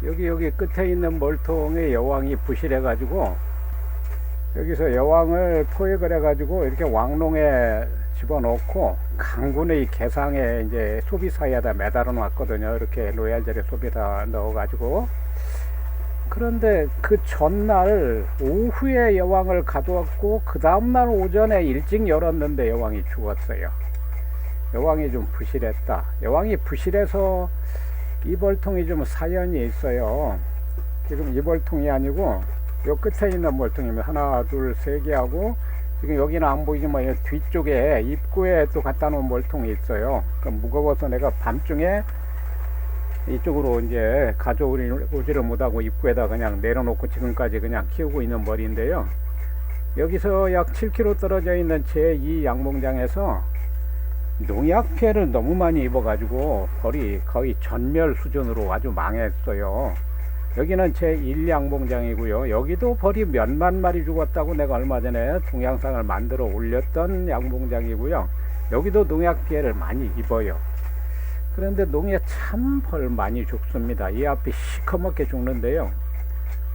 여기 끝에 있는 몰통에 여왕이 부실해 가지고 여기서 여왕을 포획을 해 가지고 이렇게 왕롱에 집어넣고 강군의 개상에 이제 소비사에다 매달아 놨거든요. 이렇게 로얄젤리 소비다 넣어 가지고. 그런데 그 전날 오후에 여왕을 가두었고 그 다음날 오전에 일찍 열었는데 여왕이 죽었어요. 여왕이 좀 부실했다. 여왕이 부실해서 이벌통이 좀 사연이 있어요. 지금 이벌통이 아니고 요 끝에 있는 벌통이면 하나 둘 세 개 하고 지금 여기는 안 보이지만 뒤쪽에 입구에 또 갖다 놓은 벌통이 있어요. 그 무거워서 내가 밤중에 이쪽으로 이제 가져오지를 못하고 입구에다 그냥 내려놓고 지금까지 그냥 키우고 있는 벌인데요. 여기서 약 7km 떨어져 있는 제2 양봉장에서 농약 피해를 너무 많이 입어가지고 벌이 거의 전멸 수준으로 아주 망했어요. 여기는 제1 양봉장이고요. 여기도 벌이 몇만 마리 죽었다고 내가 얼마 전에 동영상을 만들어 올렸던 양봉장이고요. 여기도 농약 피해를 많이 입어요. 그런데 농에 참 벌 많이 죽습니다. 이 앞이 시커멓게 죽는데요.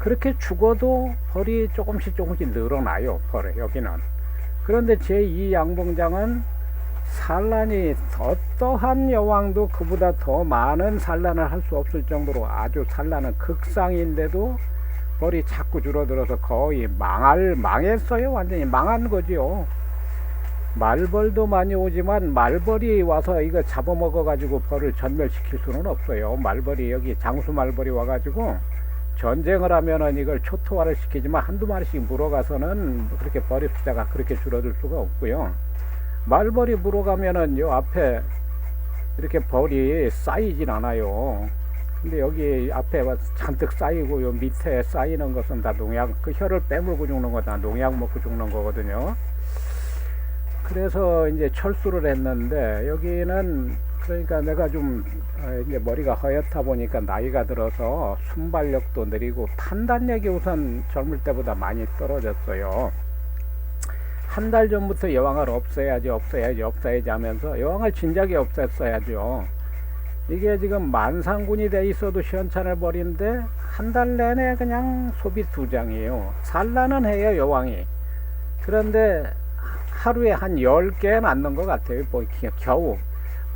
그렇게 죽어도 벌이 조금씩 늘어나요. 벌에 여기는. 그런데 제2 양봉장은 산란이 어떠한 여왕도 그보다 더 많은 산란을 할 수 없을 정도로 아주 산란은 극상인데도 벌이 자꾸 줄어들어서 거의 망했어요. 완전히 망한 거지요. 말벌도 많이 오지만 말벌이 와서 이거 잡아먹어 가지고 벌을 전멸시킬 수는 없어요. 말벌이 여기 장수 말벌이 와가지고 전쟁을 하면은 이걸 초토화를 시키지만 한두 마리씩 물어가서는 그렇게 벌의 숫자가 그렇게 줄어들 수가 없고요. 말벌이 물어가면은 요 앞에 이렇게 벌이 쌓이진 않아요. 근데 여기 앞에 잔뜩 쌓이고 요 밑에 쌓이는 것은 다 농약, 그 혀를 빼물고 죽는 거 다 농약 먹고 죽는 거거든요. 그래서 이제 철수를 했는데 여기는 그러니까 내가 좀 이제 머리가 허옇다 보니까 나이가 들어서 순발력도 느리고 판단력이 우선 젊을 때보다 많이 떨어졌어요. 한 달 전부터 여왕을 없애야지 하면서 여왕을 진작에 없앴어야죠. 이게 지금 만상군이 돼 있어도 시원찮을 벌인데 한 달 내내 그냥 소비 투장이에요. 산란은 해요 여왕이. 그런데 하루에 한 10개 낳는 것 같아요. 겨우.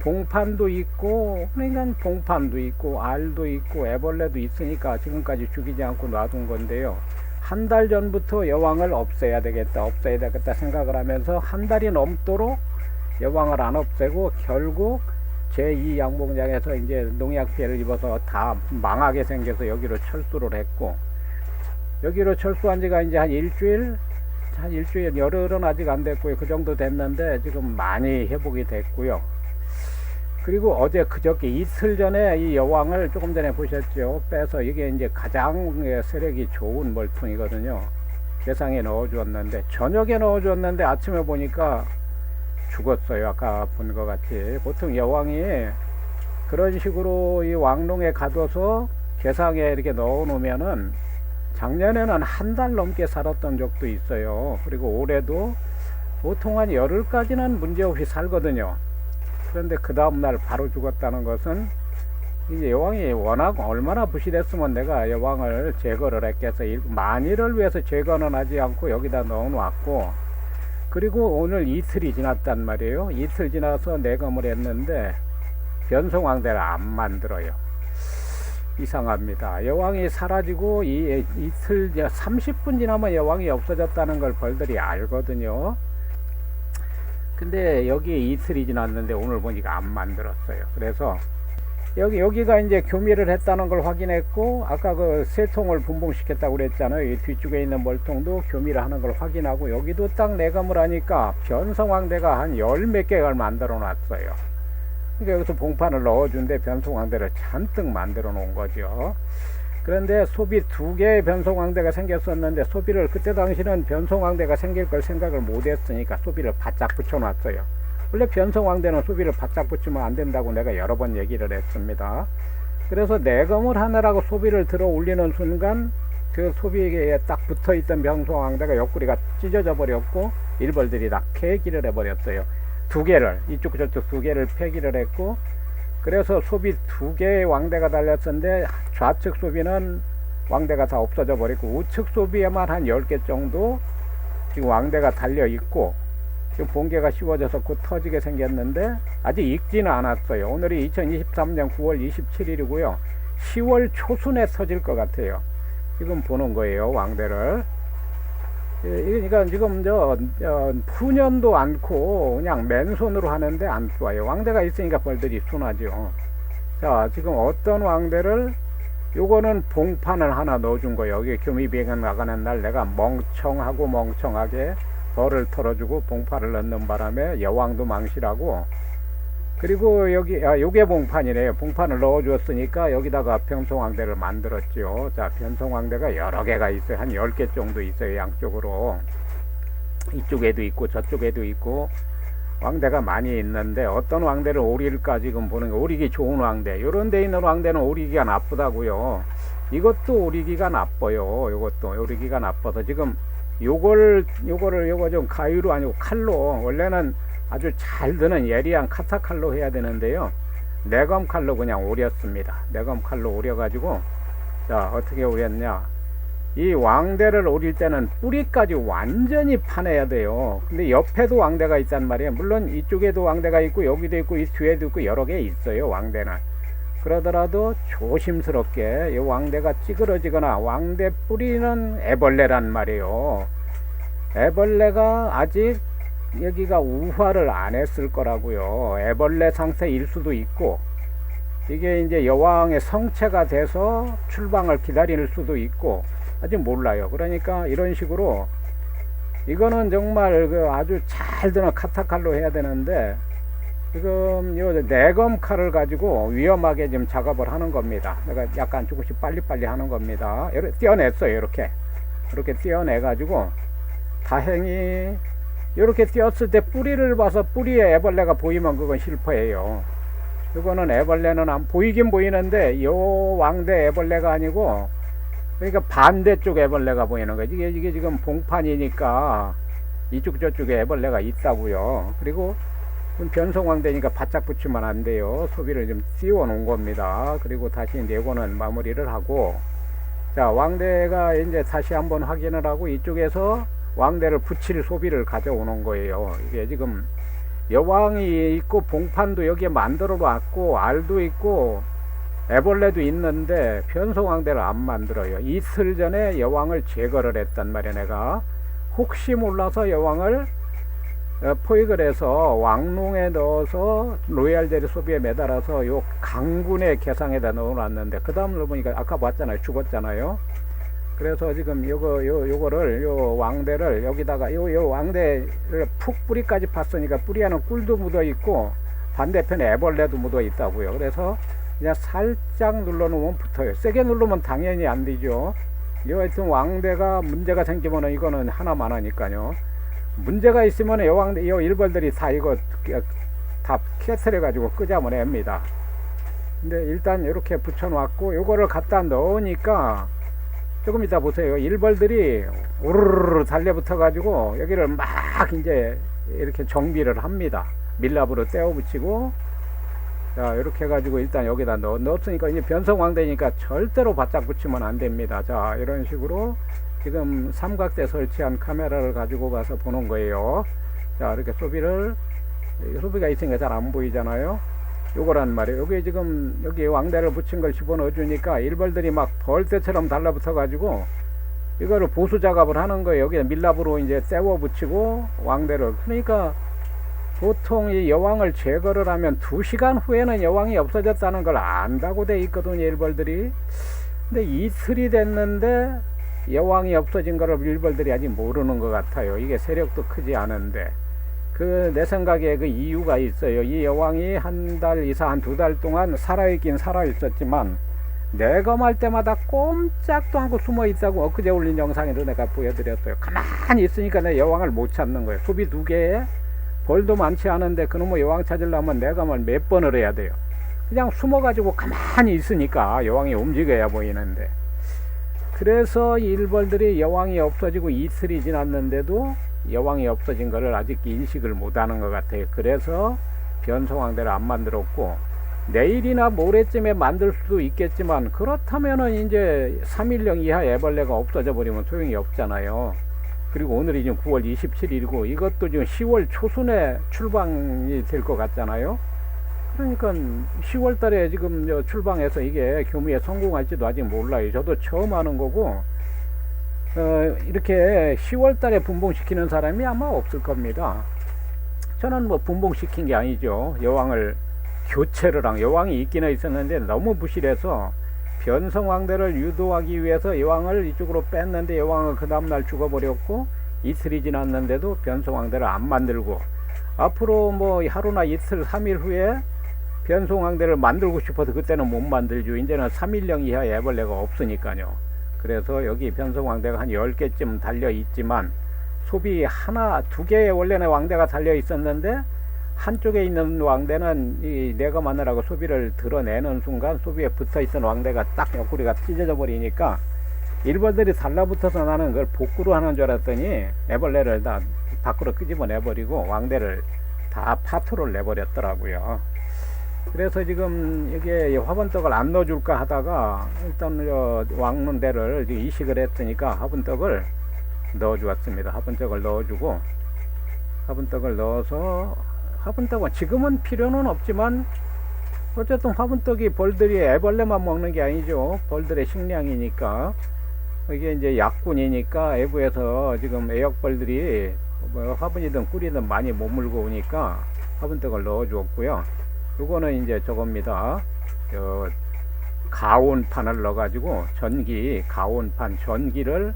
봉판도 있고, 그러니까 봉판도 있고, 알도 있고, 애벌레도 있으니까 지금까지 죽이지 않고 놔둔 건데요. 한 달 전부터 여왕을 없애야 되겠다 생각을 하면서 한 달이 넘도록 여왕을 안 없애고 결국 제2 양봉장에서 이제 농약 피해를 입어서 다 망하게 생겨서 여기로 철수를 했고, 여기로 철수한 지가 이제 한 일주일, 열흘은 아직 안 됐고요. 그 정도 됐는데 지금 많이 회복이 됐고요. 그리고 어제 그저께 이틀 전에 이 여왕을 조금 전에 보셨죠. 빼서 이게 이제 가장 세력이 좋은 멀통이거든요. 개상에 넣어주었는데 저녁에 넣어주었는데 아침에 보니까 죽었어요. 아까 본 것 같이. 보통 여왕이 그런 식으로 이 왕롱에 가둬서 개상에 이렇게 넣어 놓으면은 작년에는 한 달 넘게 살았던 적도 있어요. 그리고 올해도 보통 한 열흘까지는 문제없이 살거든요. 그런데 그 다음날 바로 죽었다는 것은 이제 여왕이 워낙 얼마나 부실했으면 내가 여왕을 제거를 했겠어. 만일을 위해서 제거는 하지 않고 여기다 넣어 놨고, 그리고 오늘 이틀이 지났단 말이에요. 이틀 지나서 내검을 했는데 변성왕대를 안 만들어요. 이상합니다. 여왕이 사라지고 이틀 30분 지나면 여왕이 없어졌다는 걸 벌들이 알거든요. 근데 여기 이틀이 지났는데 오늘 보니까 안 만들었어요. 그래서 여기가 이제 교미를 했다는 걸 확인했고, 아까 그 세 통을 분봉시켰다고 그랬잖아요. 이 뒤쪽에 있는 멀통도 교미를 하는 걸 확인하고, 여기도 딱 내검을 하니까 변성왕대가 한 열 몇 개를 만들어 놨어요. 그러니까 여기서 봉판을 넣어준데 변성왕대를 잔뜩 만들어 놓은 거죠. 그런데 소비 2개의 변성왕대가 생겼었는데, 소비를 그때 당시는 변성왕대가 생길 걸 생각을 못했으니까 소비를 바짝 붙여놨어요. 원래 변성왕대는 소비를 바짝 붙이면 안 된다고 내가 여러 번 얘기를 했습니다. 그래서 내검을 하느라고 소비를 들어 올리는 순간 그 소비에 딱 붙어있던 변성왕대가 옆구리가 찢어져 버렸고 일벌들이 다 폐기를 해버렸어요. 2개를, 이쪽 저쪽 2개를 폐기를 했고, 그래서 소비 2개의 왕대가 달렸었는데 좌측 소비는 왕대가 다 없어져 버리고 우측 소비에만 한 10개 정도 지금 왕대가 달려 있고, 지금 번개가 씌워져서 곧 터지게 생겼는데 아직 익지는 않았어요. 오늘이 2023년 9월 27일이고요 10월 초순에 터질 것 같아요. 지금 보는 거예요, 왕대를. 그러니까 지금 푸년도 않고 그냥 맨손으로 하는데 안 좋아요. 왕대가 있으니까 벌들이 순하죠. 자, 지금 어떤 왕대를, 요거는 봉판을 하나 넣어준 거예요. 여기 교미비행을 나가는 날 내가 멍청하게 벌을 털어주고 봉판을 넣는 바람에 여왕도 망실하고, 그리고 여기 요게 봉판이네요. 봉판을 넣어주었으니까 여기다가 변성왕대를 만들었죠. 자, 변성왕대가 여러 개가 있어요. 한 10개 정도 있어요, 양쪽으로. 이쪽에도 있고 저쪽에도 있고 왕대가 많이 있는데 어떤 왕대를 오릴까 지금 보는 거. 오리기 좋은 왕대, 요런 데 있는 왕대는 오리기가 나쁘다고요. 이것도 오리기가 나빠요. 요것도 오리기가 나빠서 지금 요거 좀 가위로 아니고 칼로, 원래는 아주 잘 드는 예리한 카타 칼로 해야 되는데요, 내검 칼로 그냥 오렸습니다. 내검 칼로 오려가지고, 자, 어떻게 오렸냐, 이 왕대를 오릴 때는 뿌리까지 완전히 파내야 돼요. 근데 옆에도 왕대가 있단 말이에요. 물론 이쪽에도 왕대가 있고 여기도 있고 이 뒤에도 있고 여러 개 있어요, 왕대는. 그러더라도 조심스럽게 이 왕대가 찌그러지거나, 왕대 뿌리는 애벌레란 말이에요. 애벌레가 아직 여기가 우화를 안 했을 거라고요. 애벌레 상태일 수도 있고, 이게 이제 여왕의 성체가 돼서 출방을 기다릴 수도 있고, 아직 몰라요. 그러니까 이런 식으로, 이거는 정말 아주 잘 드는 카타칼로 해야 되는데, 지금 요 내검 칼을 가지고 위험하게 지금 작업을 하는 겁니다. 내가 약간 조금씩 빨리빨리 하는 겁니다. 이렇게 띄어냈어요. 이렇게 띄어내 가지고, 다행히 이렇게 띄었을 때 뿌리를 봐서 뿌리에 애벌레가 보이면 그건 실패예요. 이거는 애벌레는 안 보이긴 보이는데 요 왕대 애벌레가 아니고, 그러니까 반대쪽 애벌레가 보이는 거예요. 이게 지금 봉판이니까 이쪽 저쪽에 애벌레가 있다고요. 그리고 변성왕대니까 바짝 붙이면 안 돼요. 소비를 좀 띄워 놓은 겁니다. 그리고 다시 이제 이거는 마무리를 하고, 자, 왕대가 이제 다시 한번 확인을 하고 이쪽에서 왕대를 붙일 소비를 가져오는 거예요. 이게 지금 여왕이 있고 봉판도 여기에 만들어 놨고 알도 있고 애벌레도 있는데 변성왕대를 안 만들어요. 이틀 전에 여왕을 제거를 했단 말이야. 내가 혹시 몰라서 여왕을 포획을 해서 왕농에 넣어서 로얄젤리 소비에 매달아서 요 강군의 개상에다 넣어놨는데, 그 다음 넣어보니까 아까 봤잖아요, 죽었잖아요. 그래서 지금 요거를 요 왕대를 여기다가 요 왕대를 푹 뿌리까지 팠으니까 뿌리에는 꿀도 묻어 있고 반대편에 애벌레도 묻어 있다고요. 그래서 그냥 살짝 눌러 놓으면 붙어요. 세게 누르면 당연히 안 되죠. 하여튼 왕대가 문제가 생기면은 이거는 하나만 하니까요. 문제가 있으면 요 일벌들이 다 이거 다 캐스려 가지고 끄자면 냅니다. 근데 일단 이렇게 붙여 놨고, 요거를 갖다 넣으니까 조금 이따 보세요. 일벌들이 우르르 달려붙어 가지고 여기를 막 이제 이렇게 정비를 합니다. 밀랍으로 떼어 붙이고, 자, 이렇게 해가지고 일단 여기다 넣었으니까 이제 변성왕대니까 절대로 바짝 붙이면 안 됩니다. 자, 이런 식으로 지금 삼각대 설치한 카메라를 가지고 가서 보는 거예요. 자, 이렇게 소비가 있으니까 잘 안 보이잖아요. 요거란 말이에요. 여기 지금 여기 왕대를 붙인 걸 집어넣어 주니까 일벌들이 막 벌떼처럼 달라붙어 가지고 이거를 보수 작업을 하는 거예요. 여기 밀랍으로 이제 떼워 붙이고 왕대를. 그러니까 보통 이 여왕을 제거를 하면 2시간 후에는 여왕이 없어졌다는 걸 안다고 돼 있거든요, 일벌들이. 근데 이틀이 됐는데 여왕이 없어진 거를 일벌들이 아직 모르는 것 같아요. 이게 세력도 크지 않은데. 내 생각에 그 이유가 있어요. 이 여왕이 한 달 이상, 한 2달 동안 살아있긴 살아있었지만, 내검할 때마다 꼼짝도 않고 숨어 있다고 엊그제 올린 영상에도 내가 보여드렸어요. 가만히 있으니까 내 여왕을 못 찾는 거예요. 소비 2개에 벌도 많지 않은데 그놈의 여왕 찾으려면 내검을 몇 번을 해야 돼요. 그냥 숨어가지고 가만히 있으니까 여왕이 움직여야 보이는데. 그래서 일벌들이 여왕이 없어지고 이틀이 지났는데도 여왕이 없어진 거를 아직 인식을 못하는 것 같아요. 그래서 변성왕대를 안 만들었고, 내일이나 모레쯤에 만들 수도 있겠지만, 그렇다면은 이제 3일령 이하 애벌레가 없어져 버리면 소용이 없잖아요. 그리고 오늘이 지금 9월 27일이고 이것도 지금 10월 초순에 출방이 될 것 같잖아요. 그러니까 10월 달에 지금 출방해서 이게 교미에 성공할지도 아직 몰라요. 저도 처음 하는 거고, 이렇게 10월 달에 분봉시키는 사람이 아마 없을 겁니다. 저는 뭐 분봉시킨 게 아니죠. 여왕을 교체를 한, 여왕이 있기는 있었는데 너무 부실해서 변성왕대를 유도하기 위해서 여왕을 이쪽으로 뺐는데, 여왕은 그 다음날 죽어버렸고 이틀이 지났는데도 변성왕대를 안 만들고, 앞으로 뭐 하루나 이틀 3일 후에 변성왕대를 만들고 싶어도 그때는 못 만들죠. 이제는 3일령 이하 애벌레가 없으니까요. 그래서 여기 변성왕대가 한 10개쯤 달려 있지만, 소비 하나, 2개의 원래는 왕대가 달려 있었는데 한쪽에 있는 왕대는 이 내가 마느라고 소비를 드러내는 순간 소비에 붙어 있던 왕대가 딱 옆구리가 찢어져 버리니까 일벌들이 달라붙어서 나는 그걸 복구로 하는 줄 알았더니 애벌레를 다 밖으로 끄집어내 버리고 왕대를 다 파토를 내버렸더라고요. 그래서 지금 이게 화분떡을 안 넣어줄까 하다가 일단 왕눈대를 이식을 했으니까 화분떡을 넣어주었습니다. 화분떡을 넣어주고, 화분떡을 넣어서, 화분떡은 지금은 필요는 없지만 어쨌든 화분떡이 벌들이 애벌레만 먹는 게 아니죠. 벌들의 식량이니까, 이게 이제 약군이니까 외부에서 지금 애역벌들이 뭐 화분이든 꿀이든 많이 머물고 오니까 화분떡을 넣어 주었고요. 요거는 이제 저겁니다. 가온판을 넣어 가지고 전기, 가온판 전기를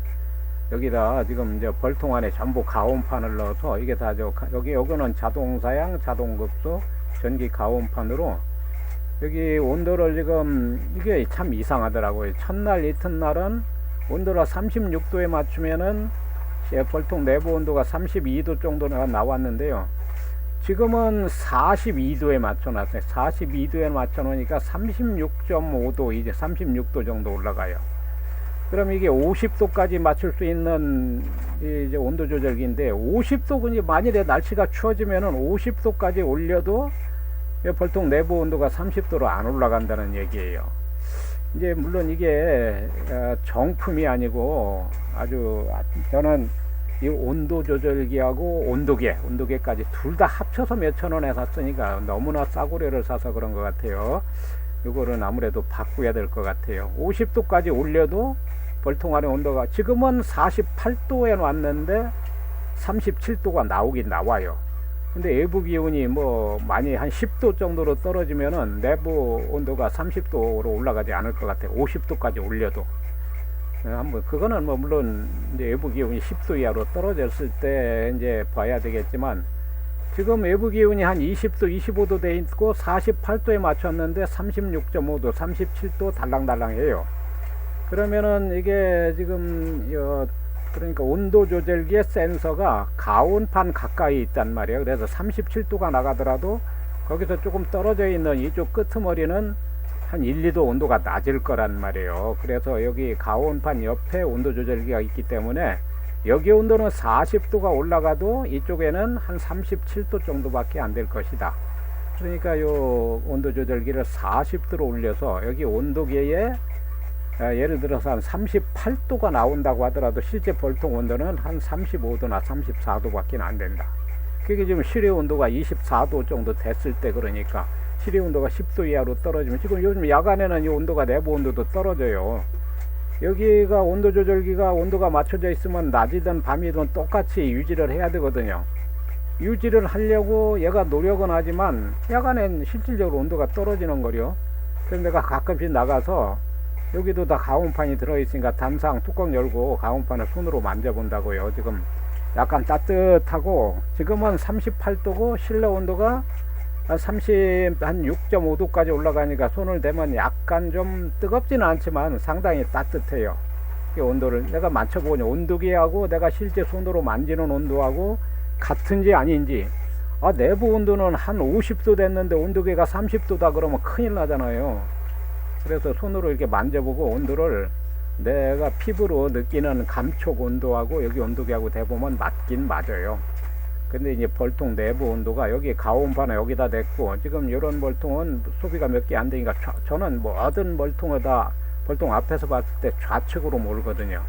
여기다 지금 이제 벌통 안에 전부 가온판을 넣어서, 이게 다 요거는 자동사양, 자동급수, 전기 가온판으로 여기 온도를 지금, 이게 참 이상하더라고요. 첫날 이튿날은 온도를 36도에 맞추면은 벌통 내부 온도가 32도 정도가 나왔는데요. 지금은 42도에 맞춰놨어요. 42도에 맞춰놓으니까 36.5도, 이제 36도 정도 올라가요. 그럼 이게 50도까지 맞출 수 있는 이제 온도 조절기인데, 50도, 만일에 날씨가 추워지면은 50도까지 올려도 벌통 내부 온도가 30도로 안 올라간다는 얘기예요. 이제 물론 이게 정품이 아니고 아주, 저는 이 온도 조절기하고 온도계까지 둘 다 합쳐서 몇천 원에 샀으니까 너무나 싸구려를 사서 그런 것 같아요. 이거는 아무래도 바꾸어야 될 것 같아요. 50도까지 올려도 벌통 안의 온도가 지금은 48도에 놨는데 37도가 나오긴 나와요. 근데 외부 기온이 뭐 많이 한 10도 정도로 떨어지면은 내부 온도가 30도로 올라가지 않을 것 같아요. 50도까지 올려도. 한번 그거는 뭐 물론 이제 외부 기온이 10도 이하로 떨어졌을 때 이제 봐야 되겠지만, 지금 외부 기온이 한 20도, 25도 돼 있고 48도에 맞췄는데 36.5도, 37도 달랑달랑해요. 그러면은 이게 지금 그러니까 온도 조절기의 센서가 가온판 가까이 있단 말이에요. 그래서 37도가 나가더라도 거기서 조금 떨어져 있는 이쪽 끄트머리는 한 1, 2도 온도가 낮을 거란 말이에요. 그래서 여기 가온판 옆에 온도 조절기가 있기 때문에 여기 온도는 40도가 올라가도 이쪽에는 한 37도 정도밖에 안 될 것이다. 그러니까 요 온도 조절기를 40도로 올려서 여기 온도계에 예를 들어서 한 38도가 나온다고 하더라도 실제 벌통 온도는 한 35도나 34도밖에 안 된다. 그게 지금 실외 온도가 24도 정도 됐을 때, 그러니까 실외 온도가 10도 이하로 떨어지면, 지금 요즘 야간에는 이 온도가 내부 온도도 떨어져요. 여기가 온도 조절기가 온도가 맞춰져 있으면 낮이든 밤이든 똑같이 유지를 해야 되거든요. 유지를 하려고 얘가 노력은 하지만 야간엔 실질적으로 온도가 떨어지는 거요. 그래서 내가 가끔씩 나가서 여기도 다 가온판이 들어있으니까 단상 뚜껑 열고 가온판을 손으로 만져본다고요. 지금 약간 따뜻하고, 지금은 38도고 실내 온도가 한 6.5도까지 올라가니까 손을 대면 약간 좀 뜨겁지는 않지만 상당히 따뜻해요. 이 온도를 내가 맞춰보니 온도계하고 내가 실제 손으로 만지는 온도하고 같은지 아닌지, 내부 온도는 한 50도 됐는데 온도계가 30도다 그러면 큰일 나잖아요. 그래서 손으로 이렇게 만져보고 온도를 내가 피부로 느끼는 감촉 온도하고 여기 온도계하고 대보면 맞긴 맞아요. 근데 이제 벌통 내부 온도가 여기 가온판에 여기다 댔고, 지금 이런 벌통은 소비가 몇 개 안 되니까 저는 모든 벌통을 다 벌통 앞에서 봤을 때 좌측으로 몰거든요.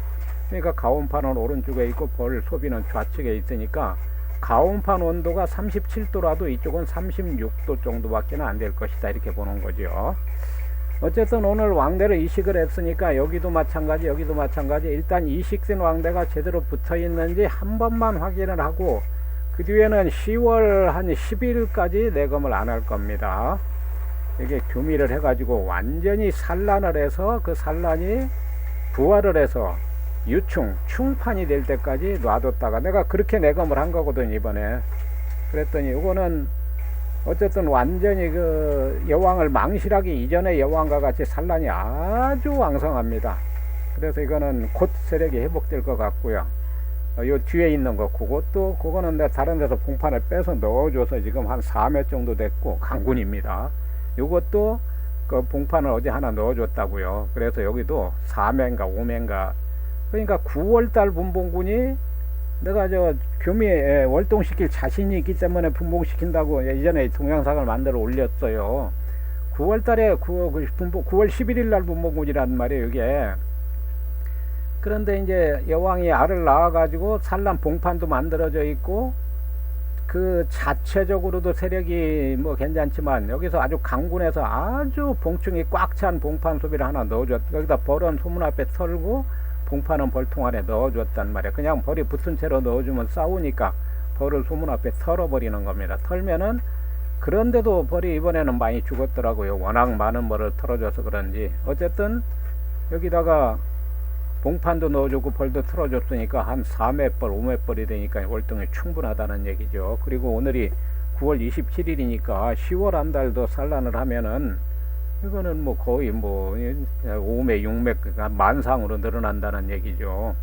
그러니까 가온판은 오른쪽에 있고 벌 소비는 좌측에 있으니까 가온판 온도가 37도라도 이쪽은 36도 정도밖에 안 될 것이다, 이렇게 보는 거죠. 어쨌든 오늘 왕대를 이식을 했으니까 여기도 마찬가지, 여기도 마찬가지. 일단 이식된 왕대가 제대로 붙어 있는지 한 번만 확인을 하고, 그 뒤에는 10월 한 10일까지 내검을 안 할 겁니다. 이게 교미를 해가지고 완전히 산란을 해서 그 산란이 부활을 해서 유충, 충판이 될 때까지 놔뒀다가, 내가 그렇게 내검을 한 거거든요, 이번에. 그랬더니 이거는 어쨌든 완전히 그 여왕을 망실하기 이전의 여왕과 같이 산란이 아주 왕성합니다. 그래서 이거는 곧 세력이 회복될 것 같고요. 요 뒤에 있는 거, 그거는 내가 다른 데서 봉판을 빼서 넣어줘서 지금 한 4매 정도 됐고, 강군입니다. 요것도 그 봉판을 어제 하나 넣어줬다고요. 그래서 여기도 4매인가 5매인가, 그러니까 9월달 분봉군이 내가 저 교미에 월동시킬 자신이 있기 때문에 분봉시킨다고 예전에 동영상을 만들어 올렸어요. 9월달에 9월 11일 날 분봉군이란 말이에요, 이게. 그런데 이제 여왕이 알을 낳아가지고 산란 봉판도 만들어져 있고, 그 자체적으로도 세력이 뭐 괜찮지만 여기서 아주 강군에서 아주 봉충이 꽉 찬 봉판 소비를 하나 넣어줬. 여기다 벌은 소문 앞에 털고 봉판은 벌통 안에 넣어줬단 말이야. 그냥 벌이 붙은 채로 넣어주면 싸우니까 벌을 소문 앞에 털어버리는 겁니다. 털면은, 그런데도 벌이 이번에는 많이 죽었더라고요. 워낙 많은 벌을 털어줘서 그런지. 어쨌든 여기다가 봉판도 넣어주고 벌도 틀어줬으니까 한 4매벌 5매벌이 되니까 월등히 충분하다는 얘기죠. 그리고 오늘이 9월 27일이니까 10월 한 달도 산란을 하면은 이거는 뭐 거의 뭐 5매 6매 만상으로 늘어난다는 얘기죠.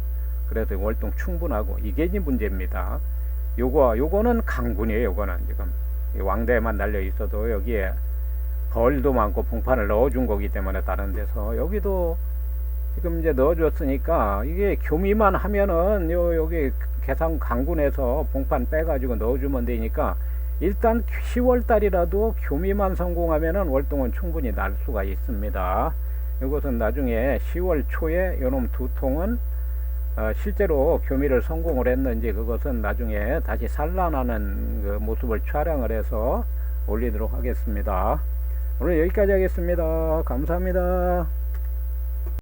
그래서 월등 충분하고, 이게 이제 문제입니다. 요거는 강군이에요. 요거는 지금 왕대만 날려 있어도 여기에 벌도 많고 봉판을 넣어준 거기 때문에 다른 데서, 여기도 지금 이제 넣어줬으니까 이게 교미만 하면은 여기 계산 강군에서 봉판 빼가지고 넣어주면 되니까, 일단 10월 달이라도 교미만 성공하면은 월동은 충분히 날 수가 있습니다. 이것은 나중에 10월 초에 요놈 두 통은 실제로 교미를 성공을 했는지, 그것은 나중에 다시 산란하는 그 모습을 촬영을 해서 올리도록 하겠습니다. 오늘 여기까지 하겠습니다. 감사합니다.